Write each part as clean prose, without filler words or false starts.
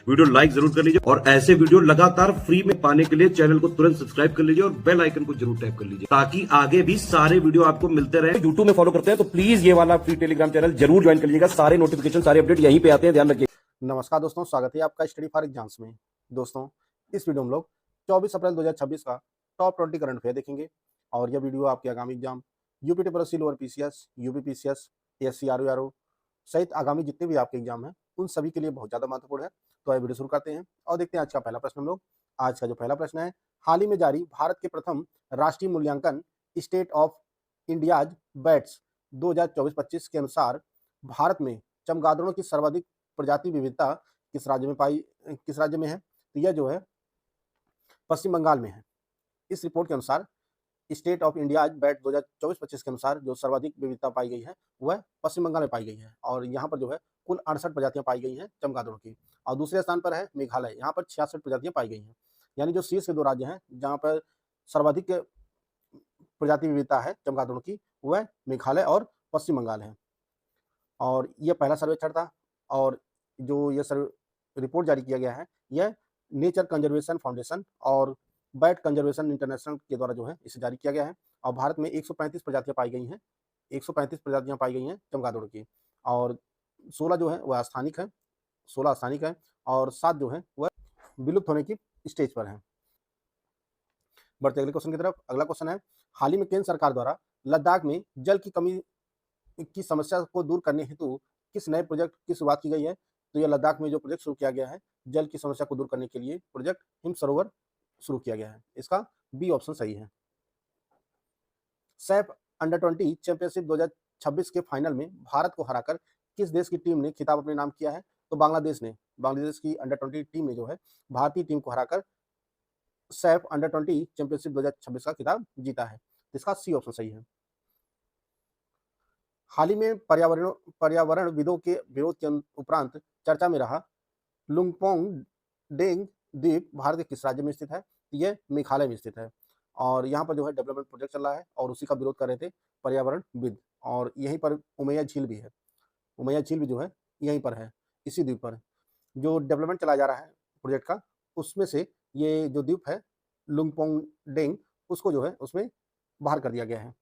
Video like जरूर कर लीजिए और ऐसे वीडियो लगातार फ्री में पाने के लिए चैनल को तुरंत सब्सक्राइब कर लीजिए और बेल आइकन को जरूर टैप कर लीजिए ताकि आगे भी सारे वीडियो आपको मिलते रहे। यूट्यूब में फॉलो करते हैं तो प्लीज ये वाला फ्री टेलीग्राम चैनल जरूर ज्वाइन कर लीजिएगा। सारे नोटिफिकेशन सारे अपडेट यहीं पे आते हैं, ध्यान रखिए। नमस्कार दोस्तों, स्वागत है आपका स्टडी फॉर एग्जाम्स में। दोस्तों, इस वीडियो में हम लोग 24 अप्रैल 2026 का टॉप 20 करंट अफेयर देखेंगे और यह वीडियो आपके आगामी exam UP TPSC lower PCS, UP PCS, SC RO सहित आगामी जितने भी आपके एग्जाम हैं उन सभी के लिए बहुत ज़्यादा महत्वपूर्ण है। तो आइए वीडियो शुरू करते हैं और देखते हैं आज का पहला प्रश्न हम लोग। आज का जो पहला प्रश्न है, हाल ही में जारी भारत के प्रथम राष्ट्रीय मूल्यांकन स्टेट ऑफ इंडियाज बैट्स 2024-25 के अनुसार भारत में चमगादड़ों की सर्वाधिक प्रजाति विविधता किस राज्य में है? तो यह जो है पश्चिम बंगाल में है। इस रिपोर्ट के अनुसार स्टेट ऑफ इंडिया बैट 2024-25 के अनुसार जो सर्वाधिक विविधता पाई गई है वह पश्चिम बंगाल में पाई गई है और यहाँ पर जो है कुल 68 प्रजातियां पाई गई हैं चमगादड़ों की। और दूसरे स्थान पर है मेघालय, यहाँ पर 66 प्रजातियां पाई गई हैं। यानी जो शीर्ष के दो राज्य हैं जहाँ पर सर्वाधिक प्रजाति विविधता है चमगादड़ों की वह मेघालय और पश्चिम बंगाल है। और यह पहला सर्वेक्षण था और जो यह रिपोर्ट जारी किया गया है यह नेचर कंजर्वेशन फाउंडेशन और बैट कंजर्वेशन इंटरनेशनल के द्वारा जो है इसे जारी किया गया है। और भारत में 135 प्रजातियां पाई गई हैं, 135 प्रजातियां पाई गई हैं चमगादड़ों की और 16 जो है वह स्थानिक है, 16 स्थानिक है और 7 जो है वह विलुप्त होने की स्टेज पर है। बढ़ते अगले क्वेश्चन की तरफ। अगला क्वेश्चन है, हाल ही में केंद्र सरकार द्वारा लद्दाख में जल की कमी की समस्या को दूर करने हेतु किस नए प्रोजेक्ट की शुरुआत की गई है? तो यह लद्दाख में जो प्रोजेक्ट शुरू किया गया है जल की समस्या को दूर करने के लिए प्रोजेक्ट हिम सरोवर शुरू किया गया है। इसका बी ऑप्शन सही है। सैफ अंडर 20 चैंपियनशिप 2026 के फाइनल में भारत को हराकर किस देश की टीम ने खिताब अपने नाम किया है? तो बांग्लादेश की अंडर 20 टीम ने जो है भारतीय टीम को हराकर सैफ अंडर 20 चैंपियनशिप 2026 का खिताब जीता है। इसका सी ऑप्शन सही है। हाल ही में पर्यावरणविदों के विरोध के उपरांत चर्चा में रहा लुंगपोंग डेंग द्वीप भारत के किस राज्य में स्थित है? यह मेघालय में स्थित है और यहाँ पर जो है डेवलपमेंट प्रोजेक्ट चल रहा है और उसी का विरोध कर रहे थे पर्यावरणविद। और यहीं पर उमैया झील भी है, उमैया झील भी जो है यहीं पर है, इसी द्वीप पर जो डेवलपमेंट चलाया जा रहा है प्रोजेक्ट का, उसमें से ये जो द्वीप है लुंगपोंग डेंग उसको जो है उसमें बाहर कर दिया गया है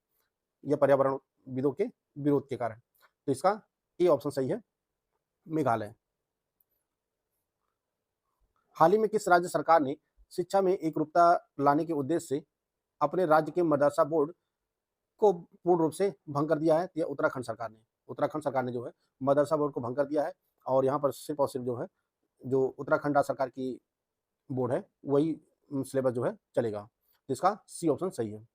यह पर्यावरणविदों के विरोध के कारण। तो इसका ए ऑप्शन सही है, मेघालय। हाल ही में किस राज्य सरकार ने शिक्षा में एकरूपता लाने के उद्देश्य से अपने राज्य के मदरसा बोर्ड को पूर्ण रूप से भंग कर दिया है? यह उत्तराखंड सरकार ने जो है मदरसा बोर्ड को भंग कर दिया है और यहाँ पर सिर्फ और सिर्फ जो है जो उत्तराखंड राज्य सरकार की बोर्ड है वही सिलेबस जो है चलेगा। इसका सी ऑप्शन सही है।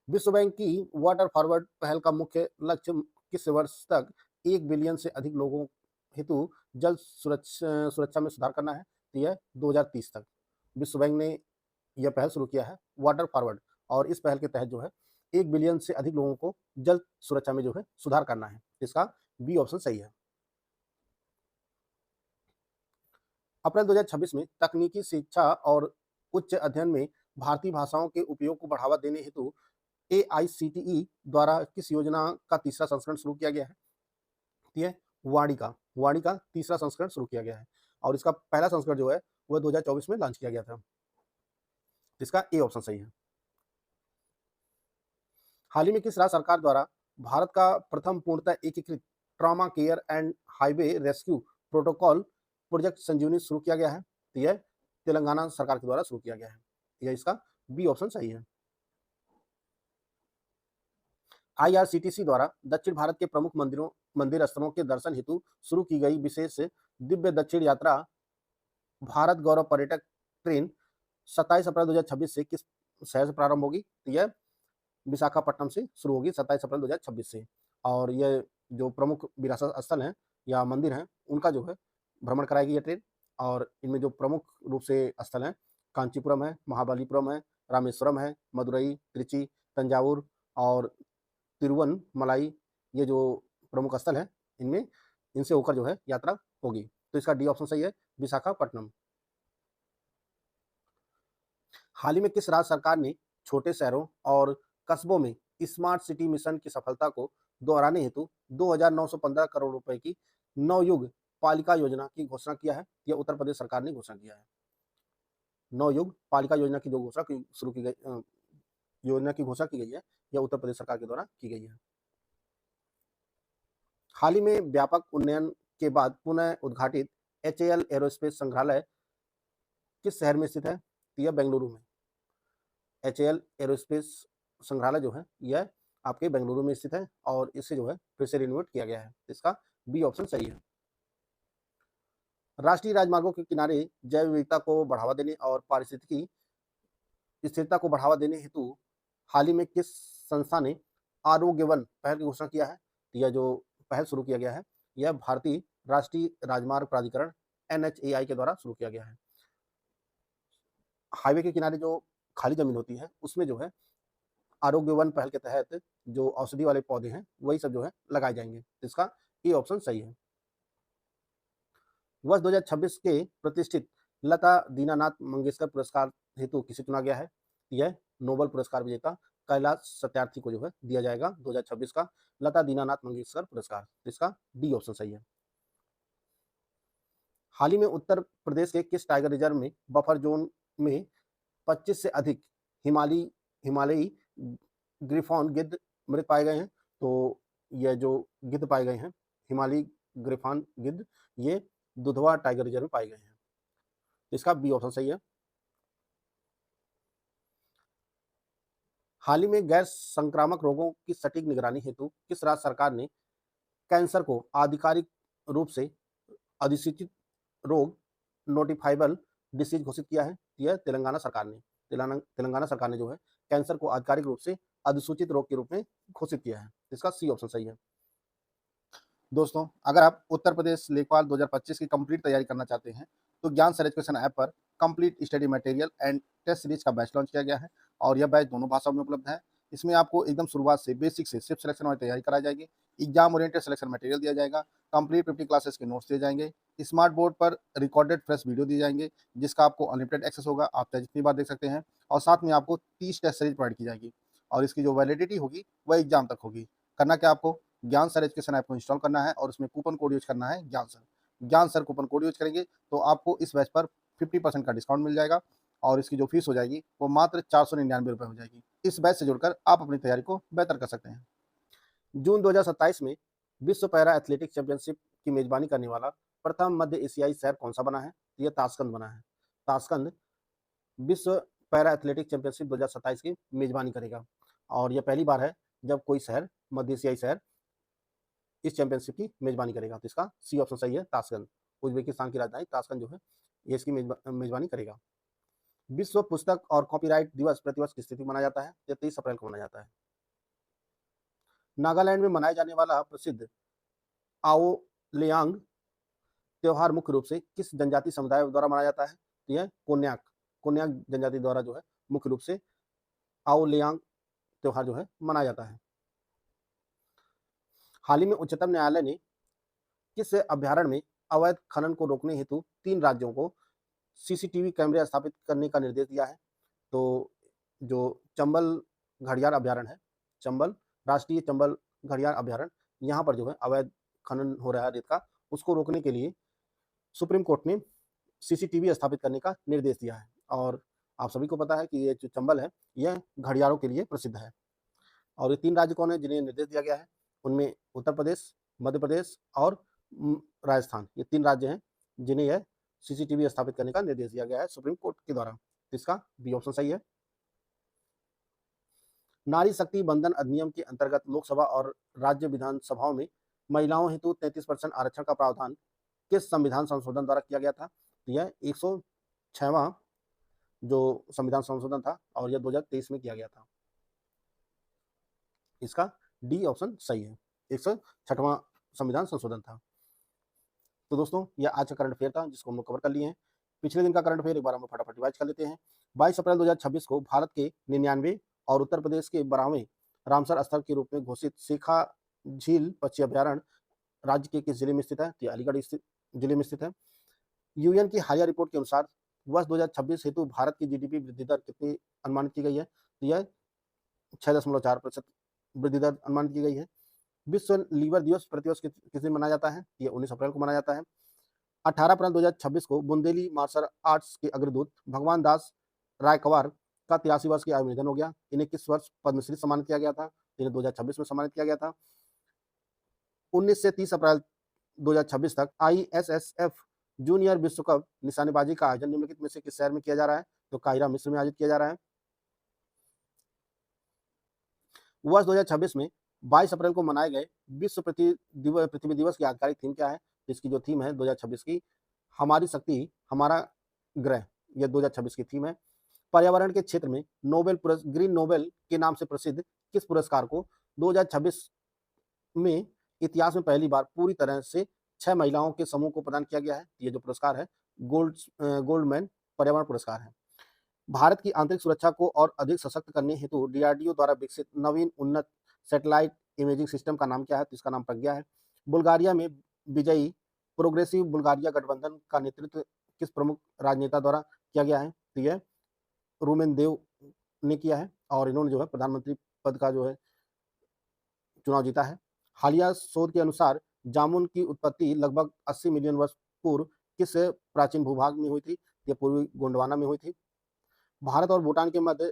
विश्व बैंक की वाटर फॉरवर्ड पहल का मुख्य लक्ष्य किस वर्ष तक 1 बिलियन से अधिक लोगों हेतु जल सुरक्षा में सुधार करना है? तो यह 2030 तक विश्व बैंक ने यह पहल शुरू किया है वाटर फॉरवर्ड और इस पहल के तहत जो है 1 बिलियन से अधिक लोगों को जल सुरक्षा में जो है सुधार करना है। इसका बी ऑप्शन सही है। अप्रैल 2026 में तकनीकी शिक्षा और उच्च अध्ययन में भारतीय भाषाओं के उपयोग को बढ़ावा देने हेतु AICTE द्वारा किस योजना का तीसरा संस्करण शुरू किया गया है? यह वाणी का तीसरा संस्करण शुरू किया गया है और इसका पहला संस्करण जो है वह 2024 में लॉन्च किया गया था। इसका ए ऑप्शन सही है। हाल ही में किस राज्य सरकार द्वारा भारत का प्रथम पूर्णतः एकीकृत trauma care and highway rescue protocol project Sanjeevani शुरू किया गया है? तो यह तेलंगाना सरकार के द्वारा शुरू किया गया है। यह इसका बी ऑप्शन सही है। IRCTC द्वारा दक्षिण भारत के प्रमुख मंदिर स्थलों के दर्शन हेतु शुरू की गई विशेष दिव्य दक्षिण यात्रा भारत गौरव पर्यटक ट्रेन 27 अप्रैल 2026 से किस शहर से प्रारंभ होगी? तो यह विशाखापट्टनम से शुरू होगी 27 अप्रैल 2026 से। और यह जो प्रमुख विरासत स्थल हैं या मंदिर हैं उनका जो है भ्रमण कराएगी यह ट्रेन। और इनमें जो प्रमुख रूप से स्थल हैं कांचीपुरम है, महाबलीपुरम है, रामेश्वरम है, मदुरई, त्रिची, तंजावुर और तिरुवनमलाई, ये जो प्रमुख स्थल है इनसे होकर जो है यात्रा होगी। तो इसका डी ऑप्शन सही है, विशाखापट्टनम। हाल ही में किस राज्य सरकार ने छोटे शहरों और कस्बों में स्मार्ट सिटी मिशन की सफलता को दोहराने हेतु 2,915 करोड़ रुपए की नवयुग पालिका योजना की घोषणा किया है? यह उत्तर प्रदेश सरकार ने घोषणा किया है। नवयुग पालिका योजना की जो घोषणा की शुरू की गई योजना की घोषणा की गई है, यह उत्तर प्रदेश सरकार के द्वारा की गई है। हाल ही में व्यापक उन्नयन के बाद पुनः उद्घाटित एचएएल एरोस्पेस संग्रहालय किस शहर में स्थित है? यह बेंगलुरु में। एचएएल एरोस्पेस संग्रहालय जो है यह आपके बेंगलुरु में स्थित है और इसे जो है फिर से रिनोवेट किया गया है। इसका बी ऑप्शन सही है। राष्ट्रीय राजमार्गों के किनारे जैव विविधता को बढ़ावा देने और पारिस्थितिकी स्थिरता को बढ़ावा देने हेतु हाल ही में किस संस्था ने आरोग्यवन पहल की घोषणा किया है? यह जो पहल शुरू किया गया है यह भारतीय राष्ट्रीय राजमार्ग प्राधिकरण NHAI के द्वारा शुरू किया गया है। हाईवे के किनारे जो खाली जमीन होती है उसमें जो है आरोग्यवन पहल के तहत जो औषधि वाले पौधे हैं वही सब जो है लगाए जाएंगे। इसका ए ऑप्शन सही है। वर्ष 2026 के प्रतिष्ठित लता दीनानाथ मंगेशकर पुरस्कार हेतु किसे चुना गया है? यह नोबेल पुरस्कार विजेता कैलाश सत्यार्थी को जो है दिया जाएगा 2026 का लता दीनानाथ मंगेशकर पुरस्कार। इसका डी ऑप्शन सही है। हाल ही में उत्तर प्रदेश के किस टाइगर रिजर्व में बफर जोन में 25 से अधिक हिमालयी ग्रिफॉन गिद्ध मृत पाए गए हैं? तो यह जो गिद्ध पाए गए हैं हिमालयी ग्रिफॉन गिद्ध ये दुधवा टाइगर रिजर्व में पाए गए हैं। इसका बी ऑप्शन सही है। हाल ही में गैर संक्रामक रोगों की सटीक निगरानी हेतु किस राज्य सरकार ने कैंसर को आधिकारिक रूप से अधिसूचित रोग नोटिफाइबल डिसीज घोषित किया है? यह तेलंगाना सरकार ने तेलंगाना सरकार ने जो है कैंसर को आधिकारिक रूप से अधिसूचित रोग के रूप में घोषित किया है। इसका सी ऑप्शन सही है। दोस्तों, अगर आप उत्तर प्रदेश लेखपाल 2025 की कंप्लीट तैयारी करना चाहते हैं तो ज्ञान सर एजुकेशन ऐप पर complete study material and test series का बैच लॉन्च किया गया है और यह बैच दोनों भाषाओं में उपलब्ध है। इसमें आपको एकदम शुरुआत से बेसिक से सिर्फ सिलेक्शन वाली तैयारी कराई जाएगी। एग्जाम ओरिएंटेड सिलेक्शन मटेरियल दिया जाएगा। कंप्लीट 50 क्लासेस के नोट्स दिए जाएंगे। स्मार्ट बोर्ड पर रिकॉर्डेड फ्रेश वीडियो दिए जाएंगे जिसका आपको अनलिमिटेड एक्सेस होगा, आप चाहे जितनी बार देख सकते हैं। और साथ में आपको 30 टेस्ट सीरीज प्रोवाइड की जाएगी और इसकी जो वैलिडिटी होगी वह एग्जाम तक होगी। करना क्या आपको, ज्ञान सर एजुकेशन ऐप को इंस्टॉल करना है और उसमें कूपन कोड यूज करना है ज्ञान सर कूपन कोड यूज करेंगे तो आपको इस बैच पर 50% का डिस्काउंट मिल जाएगा और इसकी जो फीस हो जाएगी वो मात्र 499 रुपये हो जाएगी। इस बैच से जुड़कर आप अपनी तैयारी को बेहतर कर सकते हैं। जून 2027 में विश्व पैरा एथलेटिक्स चैंपियनशिप की मेजबानी करने वाला प्रथम मध्य एशियाई शहर कौन सा बना है? यह ताशकंद बना है। ताशकंद विश्व पैरा एथलेटिक्स चैंपियनशिप 2027 की मेजबानी करेगा और यह पहली बार है जब कोई शहर मध्य एशियाई शहर इस चैंपियनशिप की मेजबानी करेगा। तो इसका सी ऑप्शन सही है, ताशकंद। उज्बेकिस्तान की राजधानी ताशकंद जो है ये इसकी मेजबानी करेगा। विश्व पुस्तक और कॉपीराइट दिवस प्रतिवर्ष किस तिथि मनाया जाता है? यह 23 अप्रैल को मनाया जाता है। नागालैंड में मनाया जाने वाला प्रसिद्ध आओ लियांग त्योहार मुख्य रूप से किस जनजाति समुदाय द्वारा मनाया जाता है? तो यह कोन्याक जनजाति द्वारा जो है मुख्य रूप से आओ लियांग त्योहार जो है मनाया जाता है। हाल ही में उच्चतम न्यायालय ने किस अभ्यारण्य में अवैध खनन को रोकने हेतु 3 राज्यों को सीसीटीवी कैमरे स्थापित करने का निर्देश दिया है? तो जो चंबल घड़ियाल अभ्यारण्य है, चंबल राष्ट्रीय चंबल घड़ियाल अभ्यारण्य, यहाँ पर जो है अवैध खनन हो रहा है रेत का, उसको रोकने के लिए सुप्रीम कोर्ट ने सीसीटीवी स्थापित करने का निर्देश दिया है। और आप सभी को पता है कि ये जो चंबल है यह घड़ियालों के लिए प्रसिद्ध है। और ये 3 राज्य कौन है जिन्हें निर्देश दिया गया है? उनमें उत्तर प्रदेश, मध्य प्रदेश और राजस्थान, ये 3 राज्य हैं जिन्हें यह सीसीटीवी स्थापित करने का निर्देश दिया गया है सुप्रीम कोर्ट के द्वारा। इसका बी ऑप्शन सही है। नारी शक्ति बंधन अधिनियम के अंतर्गत लोकसभा और राज्य विधानसभाओं में महिलाओं हेतु 33% आरक्षण का प्रावधान किस संविधान संशोधन द्वारा किया गया था? यह 106वां जो संविधान संशोधन था और यह 2023 में किया गया था। इसका डी ऑप्शन सही है, 106वां संविधान संशोधन था। तो दोस्तों यह आज का करंट अफेयर था जिसको हम लोग कवर कर लिए हैं। पिछले दिन का करंट अफेयर एक बार हम फटाफट रिवाइज कर लेते हैं। 22 अप्रैल 2026 को भारत के 99वें और उत्तर प्रदेश के 12वें रामसर स्थल के रूप में घोषित शेखा झील पक्षी अभ्यारण्य राज्य के किस जिले में स्थित है? तो अलीगढ़ जिले में स्थित है। यूएन की हालिया रिपोर्ट के अनुसार वर्ष 2026 हेतु भारत की जीडीपी वृद्धि दर कितनी अनुमानित की गई है? तो यह 6.4% वृद्धि दर अनुमानित की गई है। विश्व लीवर दिवस प्रतिवर्ष किस दिन मनाया जाता है? यह 19 अप्रैल को मनाया जाता है। 18 अप्रैल 2026 को बुंदेली मार्शल आर्ट्स के अग्रदूत भगवान दास रायकवार का 83 वर्ष की आयु में निधन हो गया। इन्हें किस वर्ष पद्मश्री सम्मानित किया गया था? इन्हें 2026 में सम्मानित किया गया था। 19 से 30 अप्रैल 2026 तक ISSF जूनियर विश्व कप निशानेबाजी का आयोजन निम्नलिखित में से किस शहर में किया जा रहा है? तो काहिरा मिस्र में आयोजित किया जा रहा है। वर्ष 2026 में 22 अप्रैल को मनाए गए विश्व पृथ्वी दिवस की आधिकारिक थीम क्या है? इसकी जो थीम है 2026 की, हमारी शक्ति हमारा ग्रह, यह 2026 की थीम है। पर्यावरण के क्षेत्र में ग्रीन नोबेल के नाम से प्रसिद्ध किस पुरस्कार को 2026 में इतिहास में पहली बार पूरी तरह से 6 महिलाओं के समूह को प्रदान किया गया है? ये जो पुरस्कार है गोल्डमैन पर्यावरण पुरस्कार है। भारत की आंतरिक सुरक्षा को और अधिक सशक्त करने हेतु DRDO द्वारा विकसित नवीन उन्नत सैटेलाइट इमेजिंग सिस्टम का नाम क्या है? तो इसका नाम प्रज्ञा है। बुल्गारिया में विजयी प्रोग्रेसिव बुल्गारिया गठबंधन का नेतृत्व किस प्रमुख राजनेता द्वारा किया गया है? तो यह रूमेन देव ने किया है और इन्होंने जो है प्रधानमंत्री पद का जो है चुनाव जीता है। हालिया शोध के अनुसार जामुन की उत्पत्ति लगभग 80 मिलियन वर्ष पूर्व किस प्राचीन भूभाग में हुई थी? यह पूर्वी गोंडवाना में हुई थी। भारत और भूटान के मध्य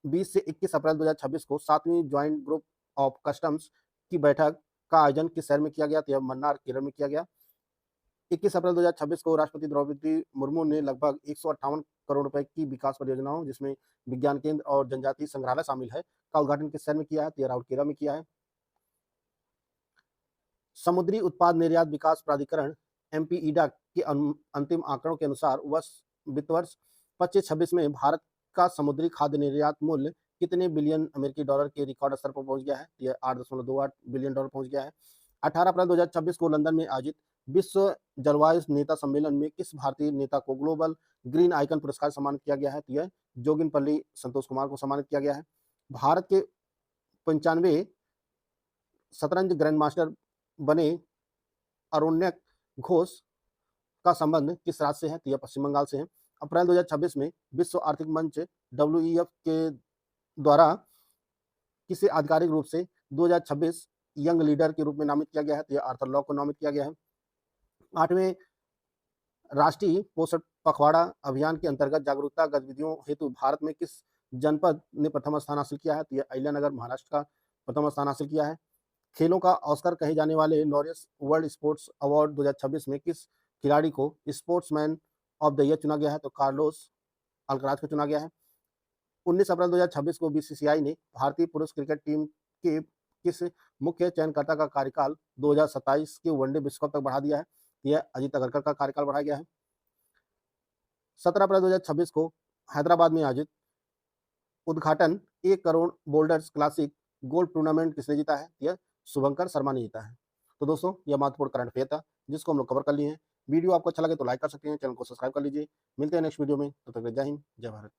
20 से 21 अप्रैल 2026 को 7वीं ज्वाइंट ग्रुप ऑफ कस्टम्स की बैठक का आयोजन किस शहर में किया गया? तो यह मन्नार केरल में किया गया। 21 अप्रैल 2026 को राष्ट्रपति द्रौपदी मुर्मू ने लगभग 158 करोड़ रुपए की विकास परियोजनाओं, जिसमें विज्ञान केंद्र और जनजातीय संग्रहालय शामिल है, का उद्घाटन किस शहर में किया है? तो यह राउरकेला में किया है। समुद्री उत्पाद निर्यात विकास प्राधिकरण MPEDA के अंतिम आंकड़ों के अनुसार वित्त वर्ष 25-26 में भारत का समुद्री खाद्य निर्यात मूल्य कितने बिलियन अमेरिकी डॉलर के रिकॉर्ड स्तर पर पहुंच गया है? यह 8.28 बिलियन डॉलर पहुंच गया है। 18 अप्रैल 2026 को लंदन में आयोजित विश्व जलवायु नेता सम्मेलन में किस भारतीय नेता को ग्लोबल ग्रीन आइकन पुरस्कार सम्मानित किया गया है? तो यह जोगिनपल्ली संतोष कुमार को सम्मानित किया गया है। भारत के 95 शतरंज ग्रैंड मास्टर बने अरोन्यक घोष का संबंध किस राज्य से है? तो यह पश्चिम बंगाल से है। अप्रैल 2026 में विश्व आर्थिक मंच WEF के द्वारा किसे आधिकारिक रूप से 2026 यंग लीडर के रूप में नामित किया गया है? तो यह आर्थर लॉ को नामित किया गया है। 8वें राष्ट्रीय पोषण पखवाड़ा अभियान के अंतर्गत जागरूकता गतिविधियों हेतु भारत में किस जनपद ने प्रथम स्थान हासिल किया है? तो यह अहिल्यानगर महाराष्ट्र का प्रथम स्थान हासिल किया है। खेलों का ऑस्कर कहे जाने वाले लॉरियस वर्ल्ड स्पोर्ट्स अवार्ड 2026 में किस खिलाड़ी को स्पोर्ट्समैन ऑफ द ईयर चुना गया है? तो कार्लोस अल्कराज को चुना गया है। 19 अप्रैल 2026 को BCCI ने भारतीय पुरुष क्रिकेट टीम के किस मुख्य चयनकर्ता का कार्यकाल 2027 के वनडे विश्व कप तक बढ़ा दिया है? यह अजीत अगरकर का कार्यकाल बढ़ाया गया है। 17 अप्रैल 2026 को हैदराबाद में आयोजित उद्घाटन 1 crore boulders classic golf tournament किसने जीता है? यह शुभंकर शर्मा ने जीता है। तो दोस्तों, यह महत्वपूर्ण करंट अफेयर था जिसको हम लोग कवर कर लिए हैं। वीडियो आपको अच्छा लगे तो लाइक कर सकते हैं, चैनल को सब्सक्राइब कर लीजिए। मिलते हैं नेक्स्ट वीडियो में, तब तक जय हिंद, जय भारत।